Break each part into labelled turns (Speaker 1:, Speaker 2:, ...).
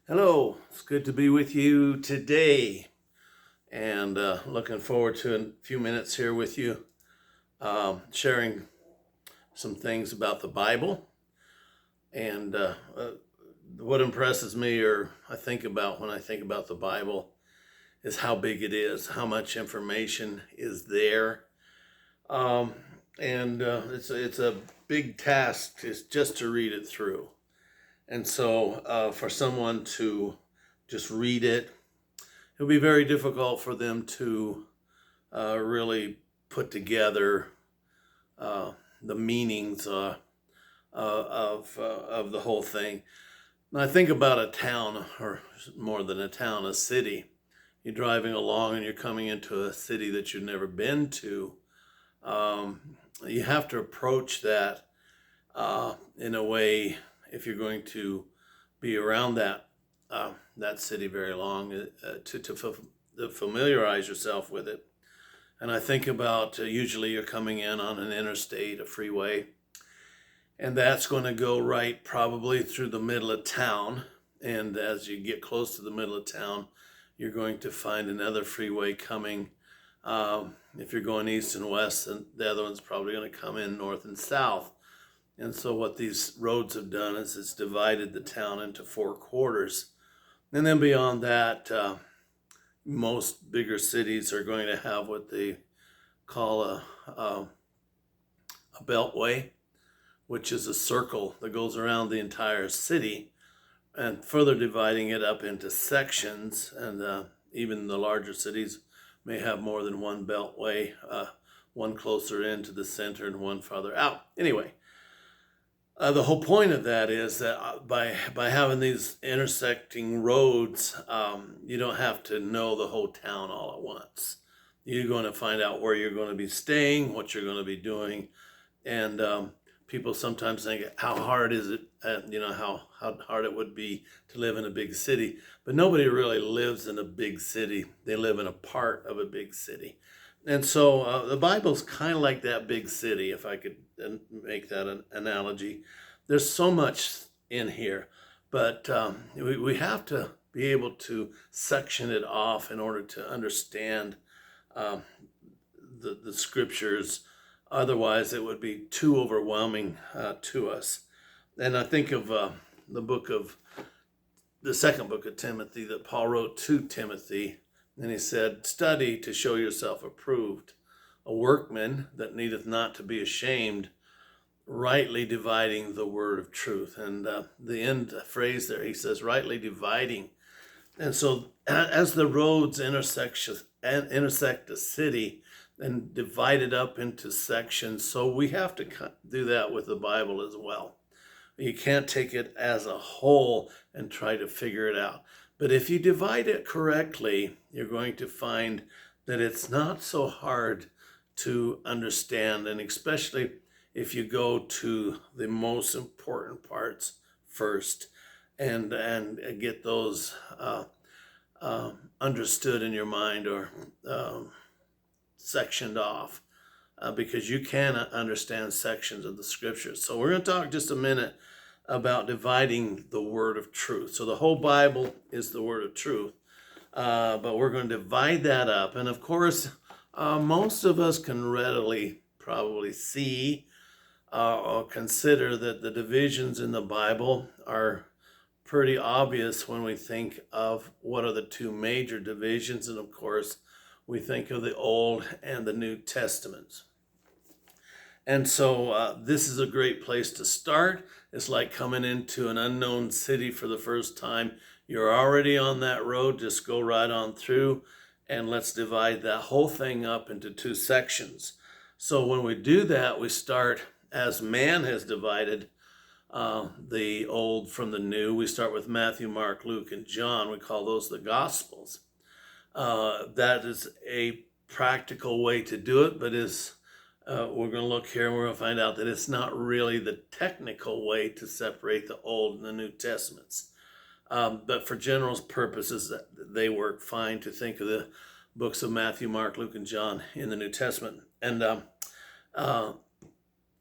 Speaker 1: Hello, it's good to be with you today, and looking forward to a few minutes here with you, sharing some things about the Bible. And what impresses me, or I think about when I think about the Bible, is how big it is, how much information is there, um, and it's a big task just to read it through. And so, for someone to just read it, it'll be very difficult for them to really put together uh, the meanings of the whole thing. And I think about a town, or more than a town, a city. You're driving along and you're coming into a city that you've never been to. Um, you have to approach that in a way, if you're going to be around that city very long, to familiarize yourself with it. And I think about usually you're coming in on an interstate, a freeway, and that's going to go right probably through the middle of town. And as you get close to the middle of town, you're going to find another freeway coming. If you're going east and west, and the other one's probably going to come in north and south. And so what these roads have done is it's divided the town into four quarters. And then beyond that, most bigger cities are going to have what they call a beltway, which is a circle that goes around the entire city, and further dividing it up into sections. And even the larger cities may have more than one beltway, one closer into the center and one farther out. Anyway, the whole point of that is that by having these intersecting roads, you don't have to know the whole town all at once. You're going to find out where you're going to be staying, what you're going to be doing, and people sometimes think, how hard is it? How hard it would be to live in a big city, but nobody really lives in a big city. They live in a part of a big city. And so the Bible's kind of like that big city, if I could make that an analogy. There's so much in here, but we have to be able to section it off in order to understand um, the scriptures. Otherwise, it would be too overwhelming to us. And I think of the second book of Timothy that Paul wrote to Timothy. And he said, study to show yourself approved, a workman that needeth not to be ashamed, rightly dividing the word of truth. And the end phrase there, he says, rightly dividing. And so as the roads intersect a city and divide it up into sections, so we have to do that with the Bible as well. You can't take it as a whole and try to figure it out. But if you divide it correctly, you're going to find that it's not so hard to understand, and especially if you go to the most important parts first and get those understood in your mind, or sectioned off, because you can understand sections of the scriptures. So we're going to talk just a minute about dividing the word of truth. So the whole Bible is the word of truth, but we're going to divide that up. And of course, most of us can readily probably see or consider that the divisions in the Bible are pretty obvious when we think of what are the two major divisions. And of course, we think of the Old and the New Testaments. And so this is a great place to start. It's like coming into an unknown city for the first time. You're already on that road. Just go right on through, and let's divide that whole thing up into two sections. So when we do that, we start as man has divided the old from the new. We start with Matthew, Mark, Luke, and John. We call those the Gospels. That is a practical way to do it, but we're going to look here and we're going to find out that it's not really the technical way to separate the Old and the New Testaments. But for general purposes, they work fine to think of the books of Matthew, Mark, Luke, and John in the New Testament. And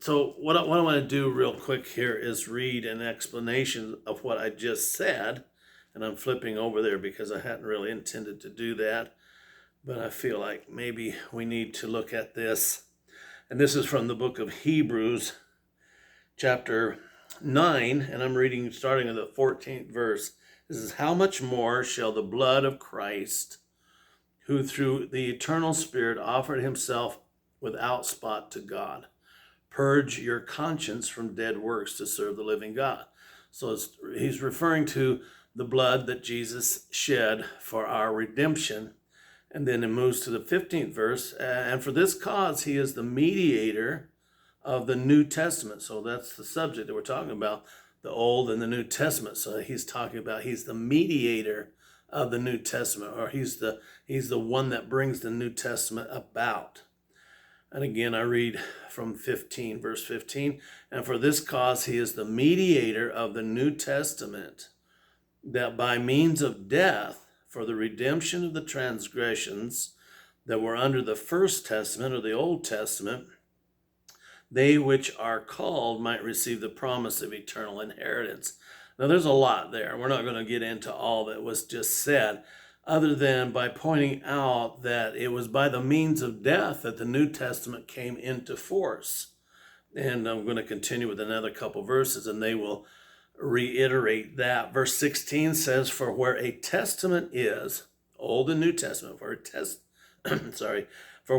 Speaker 1: so what I want to do real quick here is read an explanation of what I just said. And I'm flipping over there because I hadn't really intended to do that. But I feel like maybe we need to look at this. And this is from the book of Hebrews, chapter 9. And I'm reading starting in the 14th verse. This is, how much more shall the blood of Christ, who through the eternal Spirit offered himself without spot to God, purge your conscience from dead works to serve the living God. So he's referring to the blood that Jesus shed for our redemption. And then it moves to the 15th verse. And for this cause, he is the mediator of the New Testament. So that's the subject that we're talking about, the Old and the New Testament. So he's talking about he's the mediator of the New Testament, or he's the one that brings the New Testament about. And again, I read from 15, verse 15, and for this cause he is the mediator of the New Testament, that by means of death, for the redemption of the transgressions that were under the first testament or the Old Testament, they which are called might receive the promise of eternal inheritance. Now there's a lot there. We're not going to get into all that was just said, other than by pointing out that it was by the means of death that the New Testament came into force. And I'm going to continue with another couple verses, and they will reiterate that. Verse 16 says, for where a testament is, Old and New Testament, for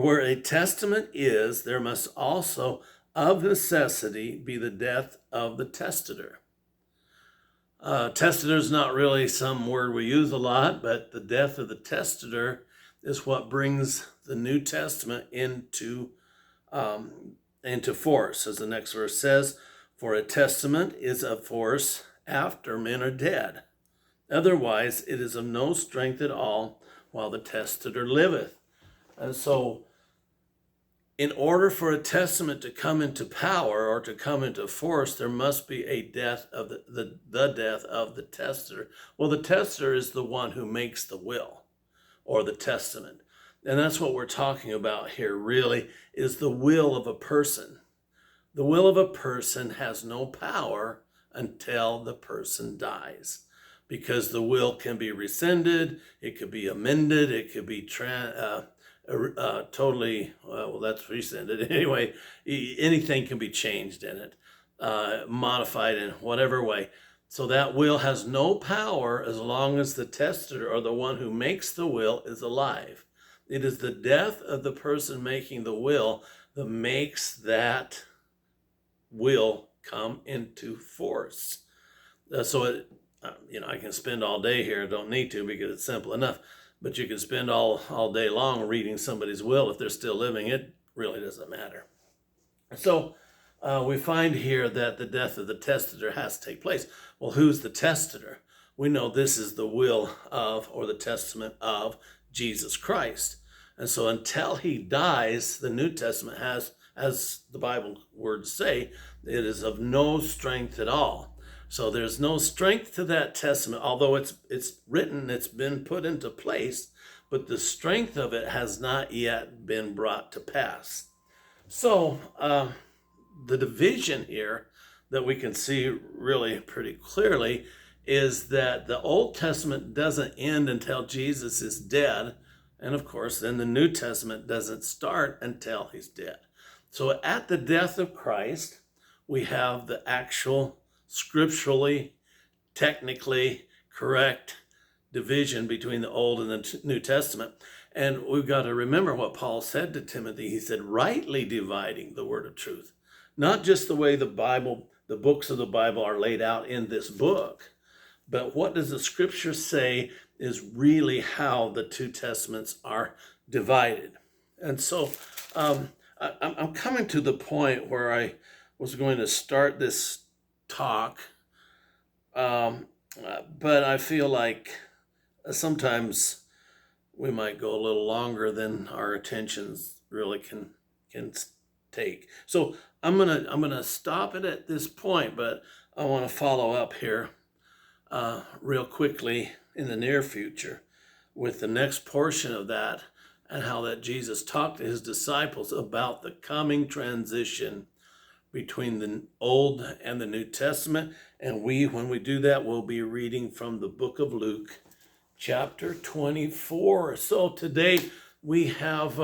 Speaker 1: where a testament is, there must also of necessity be the death of the testator. Testator is not really some word we use a lot, but the death of the testator is what brings the New Testament into force. As the next verse says, for a testament is of force after men are dead. Otherwise, it is of no strength at all while the testator liveth. And so, in order for a testament to come into power or to come into force, there must be a death of the death of the testator. Well, the testator is the one who makes the will or the testament. And that's what we're talking about here, really, is the will of a person. The will of a person has no power until the person dies, because the will can be rescinded, it could be amended, it could be totally, that's rescinded. Anyway, anything can be changed in it, modified in whatever way. So that will has no power as long as the testator or the one who makes the will is alive. It is the death of the person making the will that makes that will come into force. I can spend all day here. Don't need to because it's simple enough. But you can spend all day long reading somebody's will. If they're still living, it really doesn't matter. So we find here that the death of the testator has to take place. Well, who's the testator? We know this is the will of, or the testament of, Jesus Christ. And so until he dies, the New Testament has, as the Bible words say, it is of no strength at all. So there's no strength to that testament, although it's written, it's been put into place, but the strength of it has not yet been brought to pass. So the division here that we can see really pretty clearly is that the Old Testament doesn't end until Jesus is dead. And of course, then the New Testament doesn't start until he's dead. So at the death of Christ, we have the actual scripturally, technically correct division between the Old and the New Testament. And we've got to remember what Paul said to Timothy. He said, rightly dividing the word of truth. Not just the way the Bible, the books of the Bible are laid out in this book, but what does the scripture say is really how the two testaments are divided. And so I'm coming to the point where I was going to start this talk, but I feel like sometimes we might go a little longer than our attentions really can take. So I'm gonna stop it at this point, but I want to follow up here real quickly in the near future with the next portion of that, and how that Jesus talked to his disciples about the coming transition between the Old and the New Testament. And when we do that, we'll be reading from the book of Luke, chapter 24. So today we have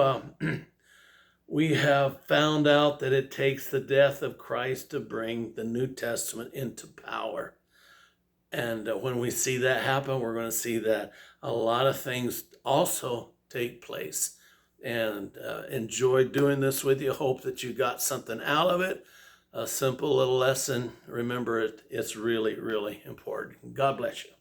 Speaker 1: we have found out that it takes the death of Christ to bring the New Testament into power. And when we see that happen, we're going to see that a lot of things also take place. And enjoyed doing this with you. Hope that you got something out of it. A simple little lesson. Remember, it's really, really important. God bless you.